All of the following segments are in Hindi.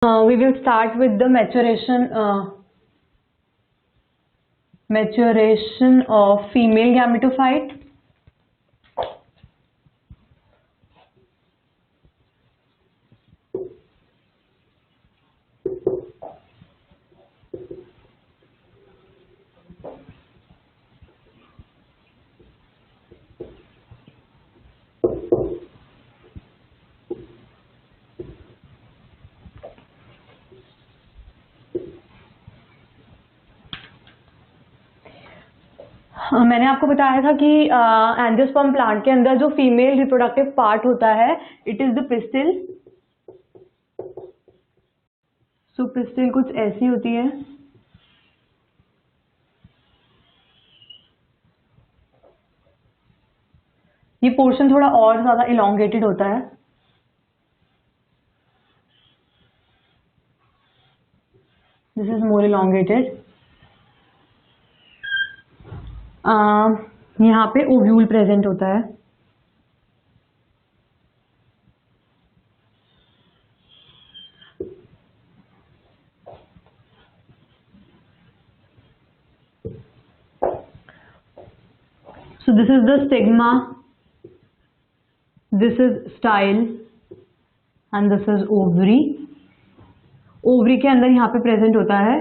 We will start with the maturation of female gametophyte. मैंने आपको बताया था कि एंजियोस्पर्म प्लांट के अंदर जो फीमेल रिप्रोडक्टिव पार्ट होता है it is the pistil. So pistil कुछ ऐसी होती है. ये पोर्शन थोड़ा और ज्यादा इलोंगेटेड होता है. This is more elongated. यहाँ पे ओव्यूल प्रेजेंट होता है. So this is the stigma, this is style and this is ovary. Ovary के अंदर यहाँ पे प्रेजेंट होता है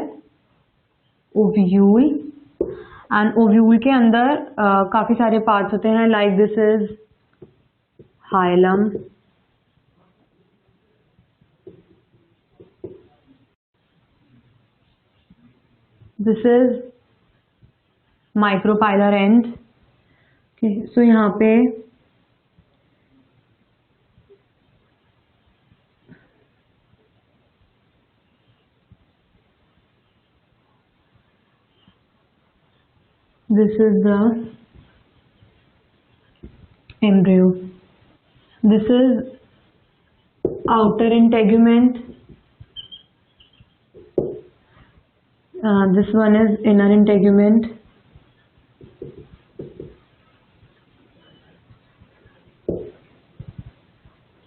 ओव्यूल एंड ओव्यूल के अंदर काफी सारे पार्ट्स होते हैं like this is hilum, this is micropylar end. So यहाँ पे this is the embryo. This is outer integument. This one is inner integument.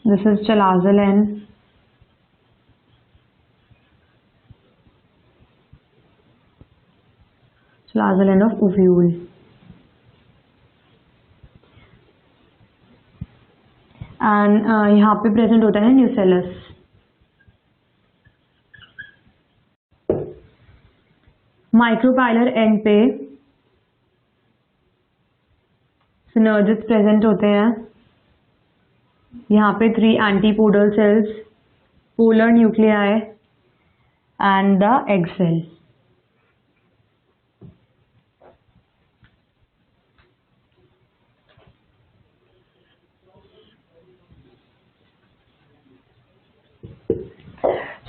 This is chalazal end. Chalazal end of ovule. And यहाँ पे प्रेजेंट होता है न्यूसेलस. माइक्रोपाइलर एंड पे सिनर्जिड्स प्रेजेंट होते हैं. यहाँ पे 3 antipodal cells, polar nuclei and the egg cell.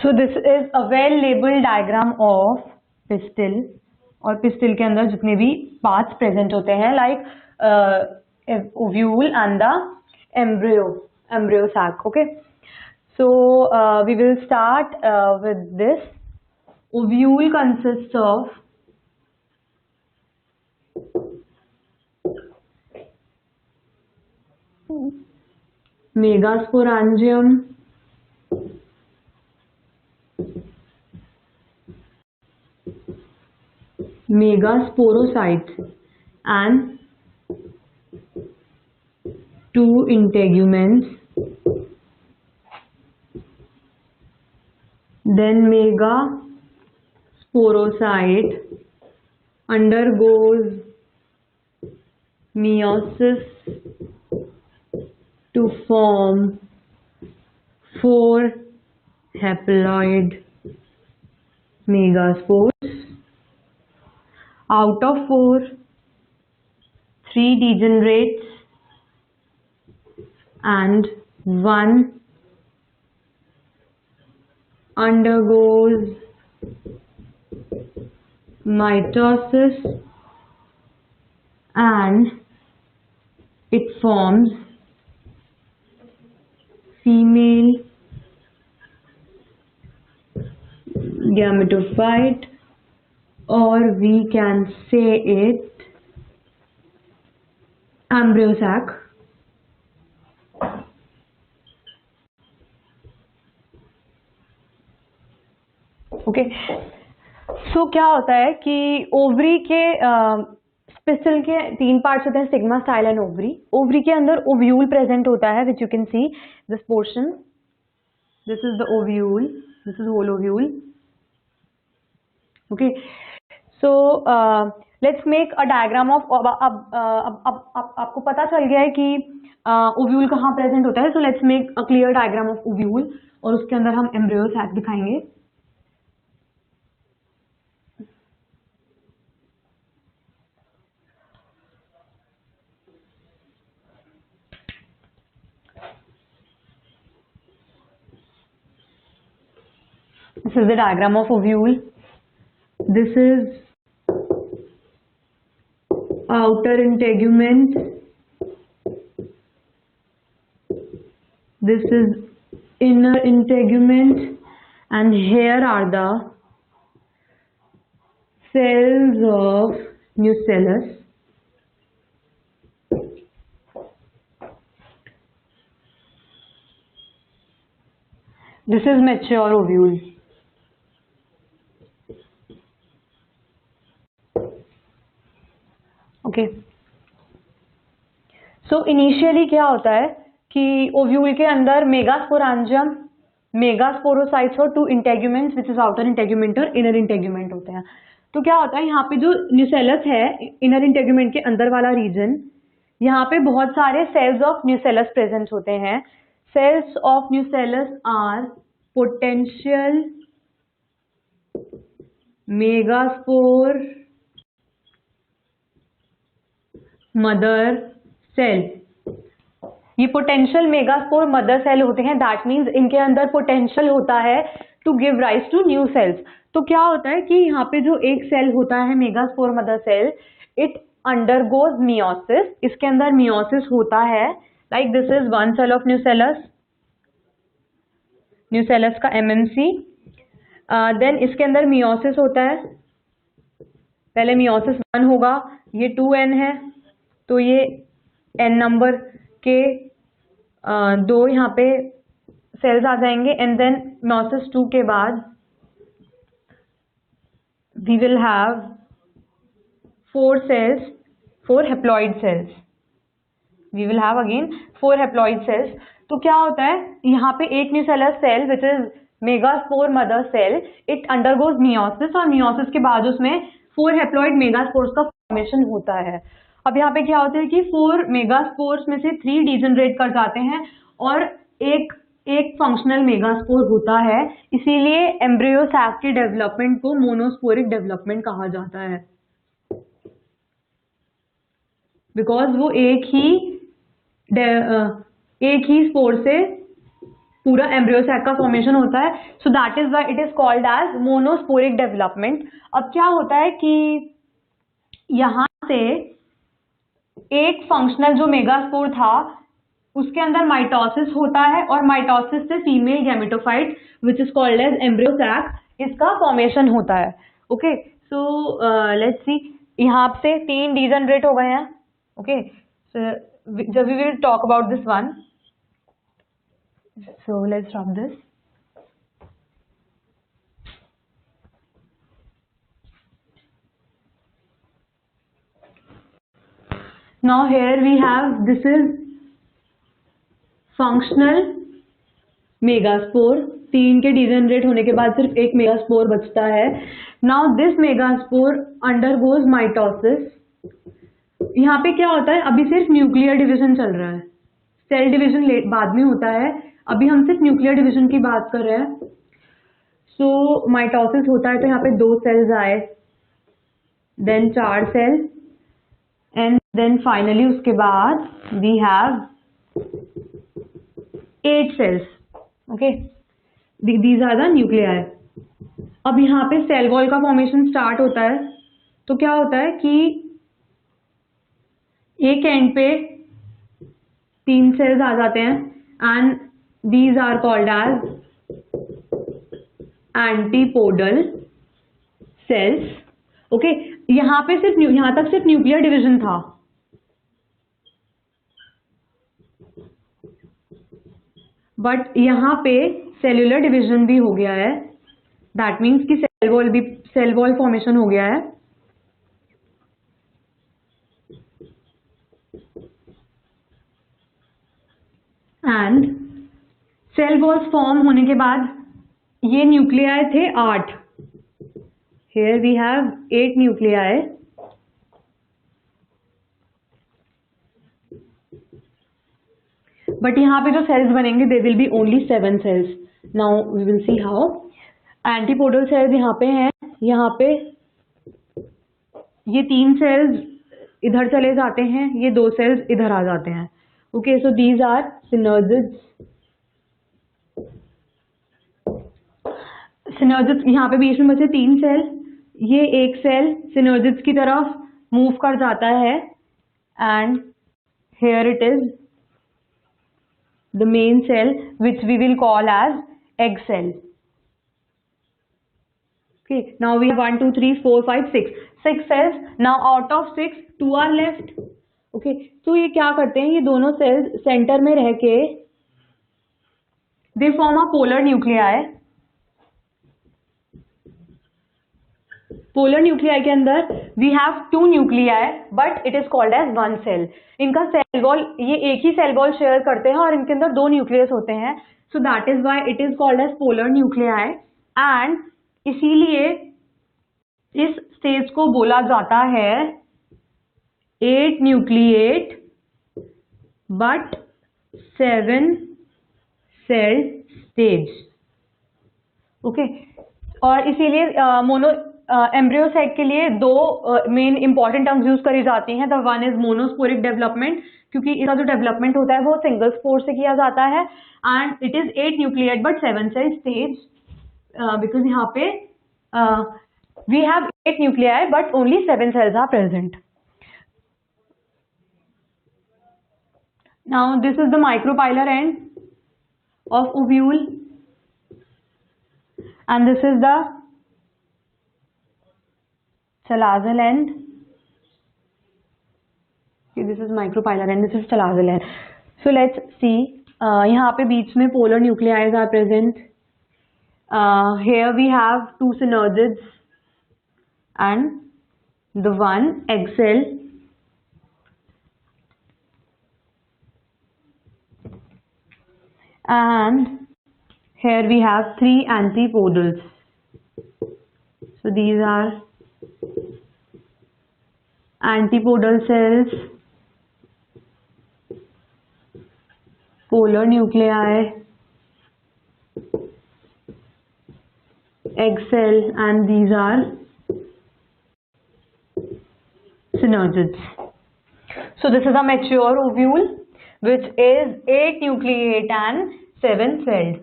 So this is a well labeled diagram of pistil. और पिस्टिल के अंदर जितने भी पार्ट्स प्रेजेंट होते हैं like ovule and the embryo sac. Okay, so we will start with this. Ovule consists of megasporangium, megasporocytes and 2 integuments. Then megasporocyte undergoes meiosis to form 4 haploid megaspores. Out of 4, 3 degenerates and 1 undergoes mitosis and it forms female gametophyte, or we can say it embryo sac. Okay, so क्या होता है कि ओवरी के पिस्टल के 3 पार्ट्स होते हैं, stigma, style and ovary. Ovary के अंदर ओव्यूल प्रेजेंट होता है, which you can see this portion. This is the ovule, this is whole ovule. Okay, so let's make a diagram of. अब आपको पता चल गया है कि ओव्यूल कहाँ प्रेजेंट होता है. सो let's make a clear diagram of ovule, और उसके अंदर हम एम्ब्रियो सैक दिखाएंगे. This is the diagram of ovule. This is outer integument. This is inner integument, and here are the cells of nucellus. This is mature ovule. Okay, so initially क्या होता है कि ओव्यूल के अंदर मेगास्पोरेंजियम, मेगास्पोरोसाइट्स और 2 integuments which is outer integument और इनर इंटेग्यूमेंट होते हैं. तो क्या होता है, यहाँ पे जो न्यूसेलस है, इनर इंटेग्यूमेंट के अंदर वाला रीजन, यहाँ पे बहुत सारे सेल्स ऑफ न्यूसेलस प्रेजेंट होते हैं. Cells of nucellus are potential megaspore mother cell. ये पोटेंशियल मेगास्पोर मदर सेल होते हैं. दैट मीन्स इनके अंदर पोटेंशियल होता है to give rise to new cells. तो क्या होता है कि यहाँ पे जो एक सेल होता है megaspore mother cell, it undergoes meiosis. इसके अंदर मियोसिस होता है. Like this is one cell of nucellus, nucellus का MMC. देन इसके अंदर मियोसिस होता है. पहले मियोसिस 1 होगा, ये 2n है, तो ये n नंबर के 2 यहाँ पे सेल्स आ जाएंगे. एंड देन मियोसिस 2 के बाद we will have 4 cells, 4 haploid cells. We will have again 4 haploid cells. तो क्या होता है, यहाँ पे एक nucellus cell which is megaspore mother cell, it undergoes meiosis, और मियोसिस के बाद उसमें 4 हैप्लॉइड मेगास्पोर्स का फॉर्मेशन होता है. अब यहाँ पे क्या होता है कि 4 मेगास्पोर्स में से 3 डिजनरेट कर जाते हैं और एक फंक्शनल मेगास्पोर होता है. इसीलिए एम्ब्रियो सैक के डेवलपमेंट को मोनोस्पोरिक डेवलपमेंट कहा जाता है, बिकॉज वो एक ही स्पोर से पूरा एम्ब्रियो सैक का फॉर्मेशन होता है. So that is why it is called as monosporic development. अब क्या होता है कि यहां से एक फंक्शनल जो मेगास्पोर था उसके अंदर माइटोसिस होता है, और माइटोसिस से female gametophyte which is called as embryo sac, इसका फॉर्मेशन होता है. ओके, सो लेट्स सी, यहाँ से 3 डिजनरेट हो गए हैं. Okay, so we will talk about this one. So let's drop this. Now here we have, this is functional megaspore. 3 के डिजनरेट होने के बाद सिर्फ एक मेगास्पोर बचता है. Now this megaspore undergoes mitosis. यहाँ पे क्या होता है, अभी सिर्फ न्यूक्लियर डिवीजन चल रहा है, सेल डिवीजन बाद में होता है. अभी हम सिर्फ न्यूक्लियर डिवीजन की बात कर रहे हैं. सो माइटोसिस होता है, तो यहाँ पे 2 सेल्स आए, then 4 cell, and then finally उसके बाद we have 8 cells. Okay, these are the nuclei. अब यहाँ पे सेल वॉल का फॉर्मेशन स्टार्ट होता है. तो क्या होता है कि एक एंड पे 3 सेल्स आ जाते हैं, and these are called as antipodal cells. Okay, यहाँ पे यहाँ तक सिर्फ न्यूक्लियर डिवीजन था, बट यहाँ पे सेल्यूलर डिवीजन भी हो गया है. दैट मीन्स कि सेल वॉल फॉर्मेशन हो गया है. एंड सेल वॉल्स फॉर्म होने के बाद ये न्यूक्लियाई थे 8. Here we have 8 nuclei. But यहाँ पे जो सेल्स बनेंगे they will be only 7 cells. Now we will see how. Antipodal cells यहाँ पे हैं. यहाँ पे ये 3 सेल्स इधर चले जाते हैं, ये 2 सेल्स इधर आ जाते हैं. Okay, so these are synergids. Synergids यहाँ पे बीच में बचे 3 सेल. ये एक सेल सिनर्जिड्स की तरफ मूव कर जाता है and here it is the main cell which we will call as egg cell. Okay, now we have 1 2 3 4 5 6 cells. Now out of 6 2 are left. Okay, तो ये क्या करते हैं, ये दोनों सेल्स सेंटर में रह के they form a polar nuclei. Polar nuclei के अंदर we have 2 nuclei but it is called as 1 cell. इनका सेल वॉल, ये एक ही सेल वॉल शेयर करते हैं और इनके अंदर 2 न्यूक्लियस होते हैं. So that is why it is called as polar nuclei. And इसीलिए इस स्टेज को बोला जाता है 8 nucleate but 7 cell stage. Okay, और इसीलिए मोनो एम्ब्रियो सेक के लिए 2 मेन इंपॉर्टेंट टर्म्स यूज करी जाती हैं. The one is monosporic development, क्योंकि इसका जो डेवलपमेंट होता है वो सिंगल स्पोर से किया जाता है. And it is 8 nucleate but 7 cell stage, because यहाँ पे we have 8 nuclei but only 7 cells are present. Now this is the micropylar end of ovule and this is the chalazal end. Okay, this is micropylar and this is chalazal end. So let's see. यहाँ पे बीच में polar nuclei are present. Here we have 2 synergids and the 1 egg cell. And here we have 3 antipodals. So these are antipodal cells, polar nuclei, egg cell, and these are synergids. So this is a mature ovule which is 8 nucleate and 7 celled.